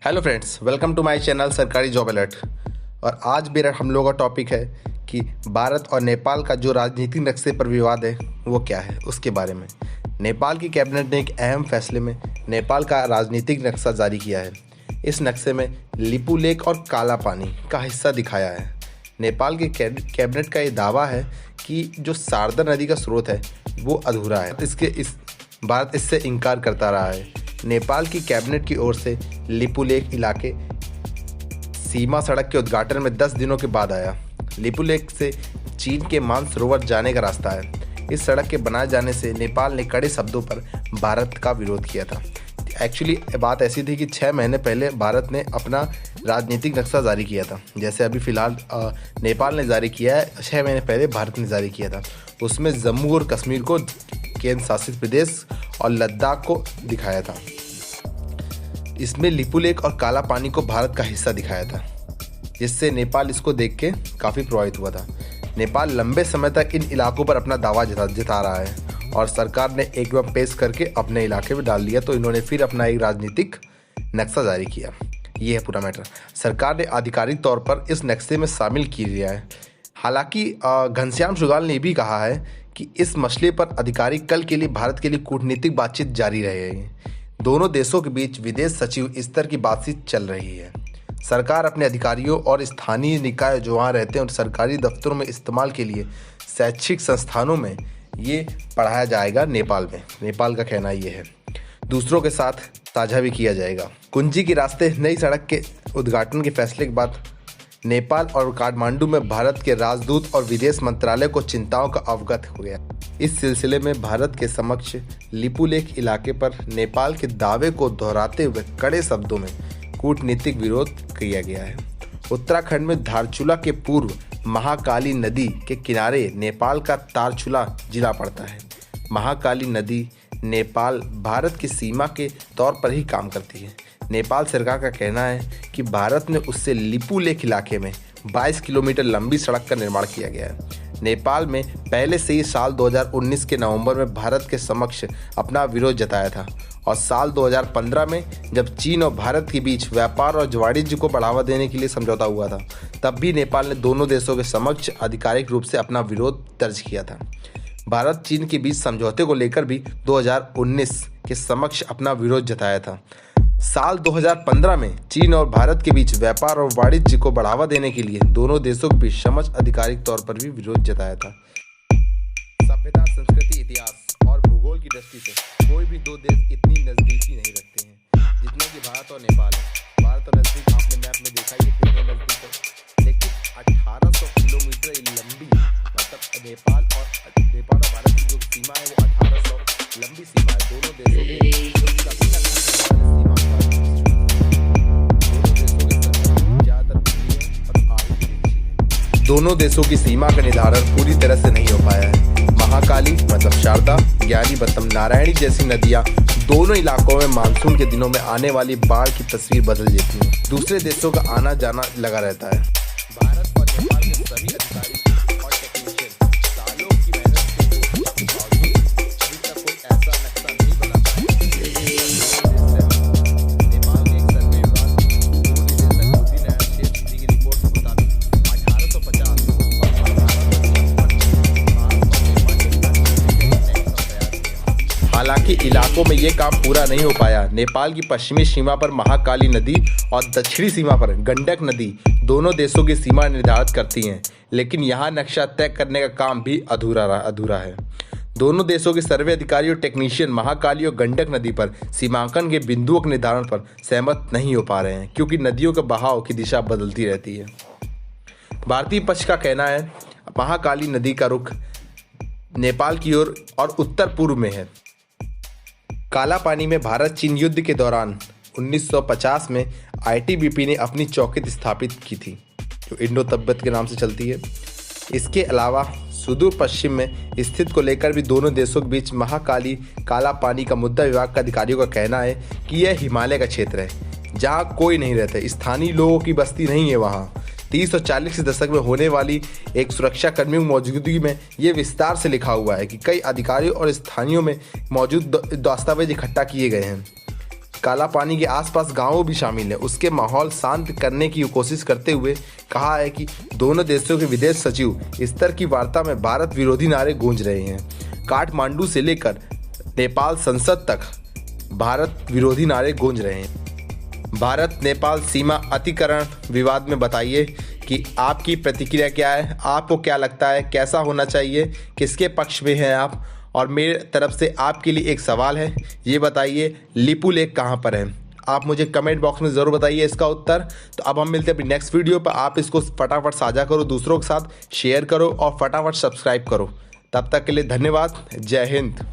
Hello friends, welcome to my channel Sarkari job alert. और आज मेरा हम लोगों का टॉपिक है कि भारत और नेपाल का जो राजनीतिक नक्शे पर विवाद है वो क्या है, उसके बारे में। नेपाल की कैबिनेट ने एक अहम फैसले में नेपाल का राजनीतिक नक्शा जारी किया है। इस नक्शे में लिपू लेक और काला पानी का हिस्सा दिखाया है। नेपाल के कैबिनेट का ये दावा है कि जो शारदा नदी का स्रोत है वो अधूरा है। भारत इससे इनकार करता रहा है। नेपाल की कैबिनेट की ओर से लिपू लेक इलाके सीमा सड़क के उद्घाटन में 10 दिनों के बाद आया। लिपू लेक से चीन के मानसरोवर जाने का रास्ता है। इस सड़क के बनाए जाने से नेपाल ने कड़े शब्दों पर भारत का विरोध किया था। एक्चुअली बात ऐसी थी कि 6 महीने पहले भारत ने अपना राजनीतिक नक्शा जारी किया था। जैसे अभी फ़िलहाल नेपाल ने जारी किया है, 6 महीने पहले भारत ने जारी किया था। उसमें जम्मू और कश्मीर को केंद्र शासित प्रदेश और लद्दाख को दिखाया था। इसमें लिपू लेक और काला पानी को भारत का हिस्सा दिखाया था, जिससे नेपाल इसको देख के काफ़ी प्रभावित हुआ था। नेपाल लंबे समय तक इन इलाकों पर अपना दावा जता रहा है और सरकार ने एक बार पेश करके अपने इलाके में डाल दिया, तो इन्होंने फिर अपना एक राजनीतिक नक्शा जारी किया। ये है पूरा मैटर। सरकार ने आधिकारिक तौर पर इस नक्शे में शामिल किया गया है। हालांकि घनश्याम शुगाल ने भी कहा है कि इस मसले पर आधिकारिक कल के लिए भारत के लिए कूटनीतिक बातचीत जारी रहेगी। दोनों देशों के बीच विदेश सचिव स्तर की बातचीत चल रही है। सरकार अपने अधिकारियों और स्थानीय निकाय जो वहाँ रहते हैं और सरकारी दफ्तरों में इस्तेमाल के लिए शैक्षिक संस्थानों में ये पढ़ाया जाएगा। नेपाल का कहना ये है। दूसरों के साथ साझा भी किया जाएगा। कुंजी के रास्ते नई सड़क के उद्घाटन के फैसले के बाद नेपाल और काठमांडू में भारत के राजदूत और विदेश मंत्रालय को चिंताओं का अवगत हो गया। इस सिलसिले में भारत के समक्ष लिपू लेक इलाके पर नेपाल के दावे को दोहराते हुए कड़े शब्दों में कूटनीतिक विरोध किया गया है। उत्तराखंड में धारचूला के पूर्व महाकाली नदी के किनारे नेपाल का तारचूला जिला पड़ता है। महाकाली नदी नेपाल भारत की सीमा के तौर पर ही काम करती है। नेपाल सरकार का कहना है कि भारत ने उससे लिपू लेक इलाके में 22 किलोमीटर लंबी सड़क का निर्माण किया गया है। नेपाल में पहले से ही साल 2019 के नवंबर में भारत के समक्ष अपना विरोध जताया था और साल 2015 में जब चीन और भारत के बीच व्यापार और वाणिज्य को बढ़ावा देने के लिए समझौता हुआ था, तब भी नेपाल ने दोनों देशों के समक्ष आधिकारिक रूप से अपना विरोध दर्ज किया था। भारत चीन के बीच समझौते को लेकर भी 2019 के समक्ष अपना विरोध जताया था। साल 2015 में चीन और भारत के बीच व्यापार और वाणिज्य को बढ़ावा देने के लिए दोनों देशों के बीच समझ आधिकारिक तौर पर भी विरोध जताया था। सभ्यता, संस्कृति, इतिहास और भूगोल की दृष्टि से कोई भी दो देश इतनी नजदीकी नहीं रखते हैं जितना कि भारत और नेपाल है। भारत और नजदीक आपने मैप में देखा ये कितने नजदीक है, लेकिन 1800 किलोमीटर लंबी मतलब नेपाल और भारत की जो सीमा है वो 1800 लंबी सीमा है। दोनों देशों के दोनों देशों की सीमा का निर्धारण पूरी तरह से नहीं हो पाया है। महाकाली मतलब शारदा, ज्ञानी मतलब नारायणी जैसी नदियां दोनों इलाकों में मानसून के दिनों में आने वाली बाढ़ की तस्वीर बदल देती हैं। दूसरे देशों का आना जाना लगा रहता है। भारत और नेपाल के सभी अधिकारी और टेक्नीशियन सालों की मेहनत से अभी तक कोई ऐसा नक्शा नहीं बना पाया। नेपाल के एक सर्वे विभाग की रिपोर्ट के मुताबिक 1850 हालांकि इलाकों में ये काम पूरा नहीं हो पाया। नेपाल की पश्चिमी सीमा पर महाकाली नदी और दक्षिणी सीमा पर गंडक नदी दोनों देशों की सीमा निर्धारित करती हैं, लेकिन यहाँ नक्शा तय करने का काम भी अधूरा है। दोनों देशों के सर्वे अधिकारी और टेक्नीशियन महाकाली और गंडक नदी पर सीमांकन के बिंदुओं के निर्धारण पर सहमत नहीं हो पा रहे हैं, क्योंकि नदियों के बहाव की दिशा बदलती रहती है। भारतीय पक्ष का कहना है महाकाली नदी का रुख नेपाल की ओर और उत्तर पूर्व में है। काला पानी में भारत चीन युद्ध के दौरान 1950 में आईटीबीपी ने अपनी चौकी स्थापित की थी, जो इंडो तिब्बत के नाम से चलती है। इसके अलावा सुदूर पश्चिम में स्थित को लेकर भी दोनों देशों के बीच महाकाली काला पानी का मुद्दा विभाग के अधिकारियों का कहना है कि यह हिमालय का क्षेत्र है जहां कोई नहीं रहता, स्थानीय लोगों की बस्ती नहीं है। वहाँ 30 और 40 के दशक में होने वाली एक सुरक्षा कर्मियों की मौजूदगी में ये विस्तार से लिखा हुआ है कि कई अधिकारियों और स्थानीयों में मौजूद दस्तावेज इकट्ठा किए गए हैं। काला पानी के आसपास गांव भी शामिल है, उसके माहौल शांत करने की कोशिश करते हुए कहा है कि दोनों देशों के विदेश सचिव स्तर की वार्ता में भारत विरोधी नारे गूंज रहे हैं। काठमांडू से लेकर नेपाल संसद तक भारत विरोधी नारे गूंज रहे हैं। भारत नेपाल सीमा अतिक्रमण विवाद में बताइए कि आपकी प्रतिक्रिया क्या है, आपको क्या लगता है, कैसा होना चाहिए, किसके पक्ष में हैं आप। और मेरे तरफ से आपके लिए एक सवाल है, ये बताइए लिपू लेक कहाँ पर है। आप मुझे कमेंट बॉक्स में ज़रूर बताइए इसका उत्तर। तो अब हम मिलते हैं अपनी नेक्स्ट वीडियो पर। आप इसको फटाफट साझा करो, दूसरों के साथ शेयर करो और फटाफट सब्सक्राइब करो। तब तक के लिए धन्यवाद। जय हिंद।